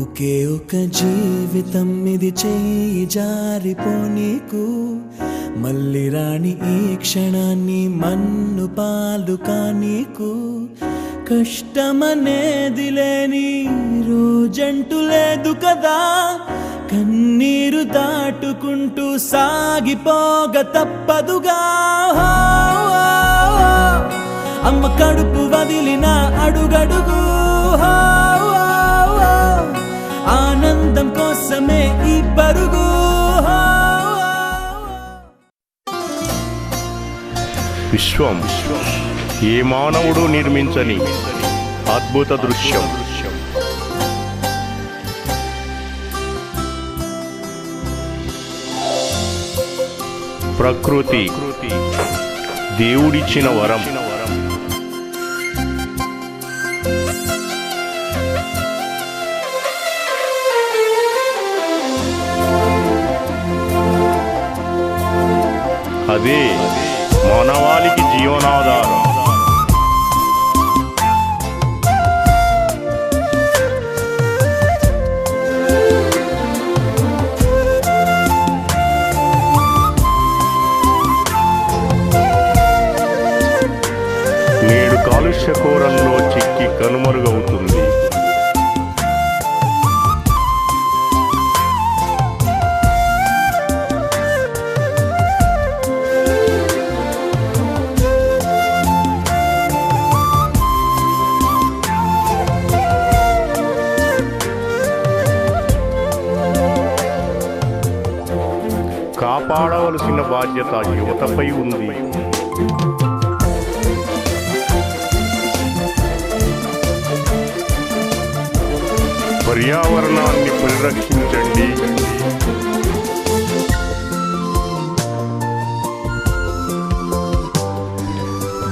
ఒకే ఒక జీవితం ఇది చేయి జారిపోనీకు మళ్ళీ రాని ఈ క్షణాన్ని మన్ను పాలు కానీకు కష్టమనేది లేని రోజంటూ లేదు కదా కన్నీరు దాటుకుంటూ సాగిపోగ తప్పదుగా అమ్మ కడుపు వదిలిన అడుగడుగు ఆనందం కోసమే ఈ పరుగు విశ్వం ఏ మానవుడు నిర్మించని అద్భుత దృశ్యం. ప్రకృతి దేవుడిచ్చిన వరం. అదే మానవాళికి జీవనాధారం. నేడు కాలుష్య కోరంలో చిక్కి కనుమరుగవుతుంది. కాపాడవలసిన బాధ్యత యువతపై ఉంది. పర్యావరణాన్ని పరిరక్షించండి.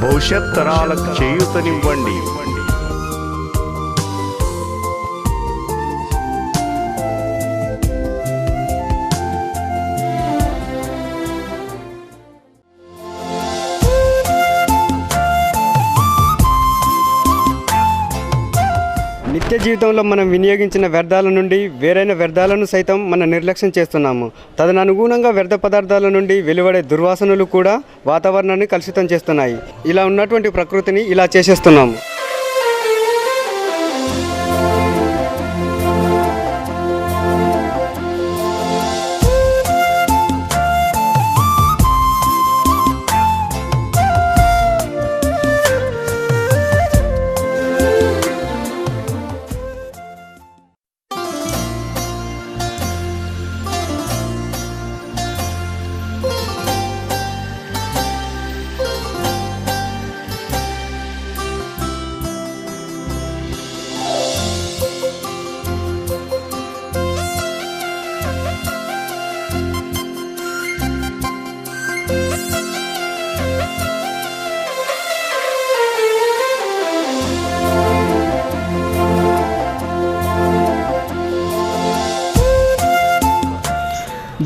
భవిష్యత్ తరాలకు చేయూతనివ్వండి. నిత్య జీవితంలో మనం వినియోగించిన వ్యర్థాల నుండి వేరైన వ్యర్థాలను సైతం మనం నిర్లక్ష్యం చేస్తున్నాము. తదనుగుణంగా వ్యర్థ పదార్థాల నుండి వెలువడే దుర్వాసనలు కూడా వాతావరణాన్ని కలుషితం చేస్తున్నాయి. ఇలా ఉన్నటువంటి ప్రకృతిని ఇలా చేసేస్తున్నాము.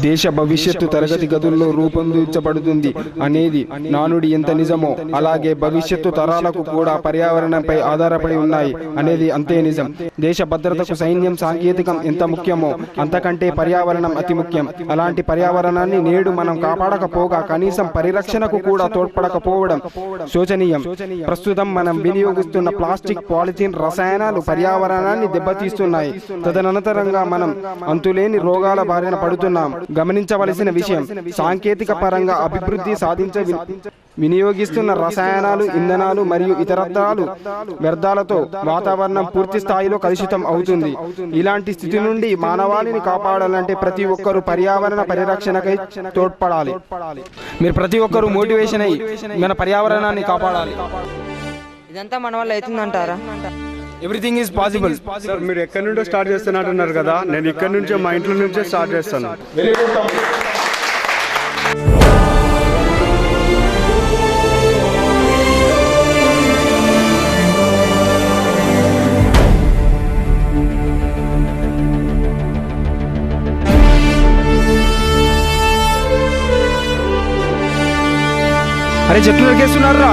దేశ భవిష్యత్తు తరగతి గదుల్లో రూపొందించబడుతుంది అనేది నానుడి ఎంత నిజమో అలాగే భవిష్యత్తు తరాలకు కూడా పర్యావరణంపై ఆధారపడి ఉన్నాయి అనేది అంతే నిజం. దేశ భద్రతకు సైన్యం సాంకేతికం ఎంత ముఖ్యమో అంతకంటే పర్యావరణం అతి ముఖ్యం. అలాంటి పర్యావరణాన్ని నేడు మనం కాపాడకపోగా కనీసం పరిరక్షణకు కూడా తోడ్పడకపోవడం శోచనీయం. ప్రస్తుతం మనం వినియోగిస్తున్న ప్లాస్టిక్, పాలిథిన్, రసాయనాలు పర్యావరణాన్ని దెబ్బతీస్తున్నాయి. తదనంతరంగా మనం అంతులేని రోగాల బారిన పడుతున్నాం. గమనించవలసిన విషయం, సాంకేతిక పరంగా అభివృద్ధి సాధించ వినియోగిస్తున్న రసాయనాలు, ఇంధనాలు మరియు ఇతరత్రాలు వ్యర్థాలతో వాతావరణం పూర్తి స్థాయిలో కలుషితం అవుతుంది. ఇలాంటి స్థితి నుండి మానవాళిని కాపాడాలంటే ప్రతి ఒక్కరూ పర్యావరణ పరిరక్షణకై తోడ్పడాలి. మీరు ప్రతి ఒక్కరూ మోటివేషన్ అయ్యి మన పర్యావరణాన్ని కాపాడాలి. ఇదంతా మన వల్ల అవుతుందంటారా? Everything is possible. సార్, మీరు ఎక్కడి నుండో స్టార్ట్ చేస్తున్నట్టున్నారు కదా, నేను ఇక్కడి నుంచే మా ఇంట్లో నుంచే స్టార్ట్ చేస్తాను. అరే చెట్లు నరికేస్తున్నారా?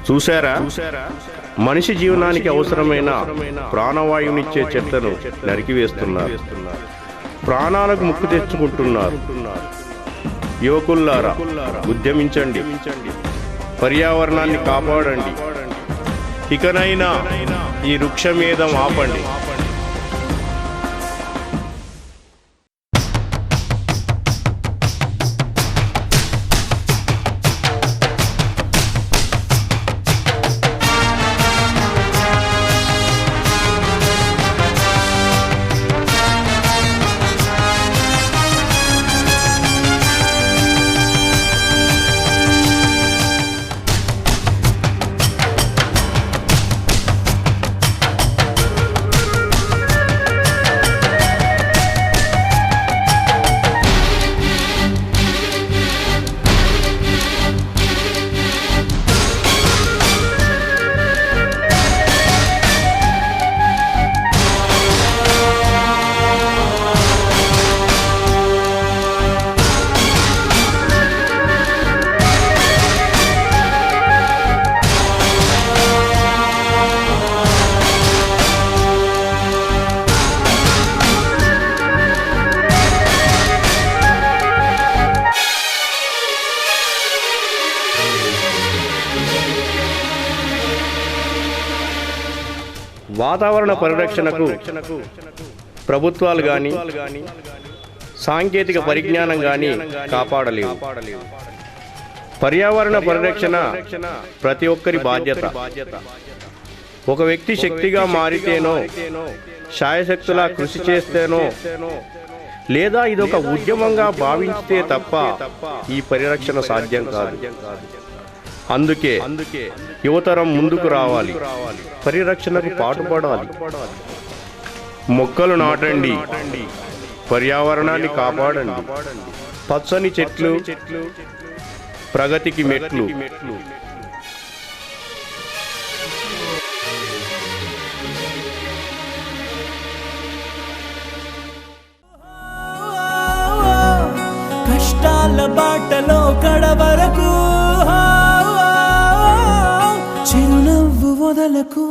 చూశారా? మనిషి జీవనానికి అవసరమైన ప్రాణవాయువునిచ్చే చెట్లను నరికివేస్తున్నారు. ప్రాణాలకు ముక్కు తెచ్చుకుంటున్నారు. యువకుల్లారా, ఉద్యమించండి, పర్యావరణాన్ని కాపాడండి. ఇకనైనా ఈ వృక్షమేధం ఆపండి. వాతావరణ పరిరక్షణకు ప్రభుత్వాలు కానీ సాంకేతిక పరిజ్ఞానం కానీ కాపాడలేవు. పర్యావరణ పరిరక్షణ ప్రతి ఒక్కరి బాధ్యత. ఒక వ్యక్తి శక్తిగా మారితేనో, శాయశక్తులా కృషి చేస్తేనో, లేదా ఇదొక ఉద్యమంగా భావించితే తప్ప ఈ పరిరక్షణ సాధ్యం కాదు. అందుకే యువతరం ముందుకు రావాలి, పరిరక్షణకు పాటుపడాలి. మొక్కలు నాటండి, పర్యావరణాన్ని కాపాడండి. పచ్చని చెట్లు ప్రగతికి మెట్లు. కష్టాల బాటలో కడవరకు చిరునవ్వు వదలకు.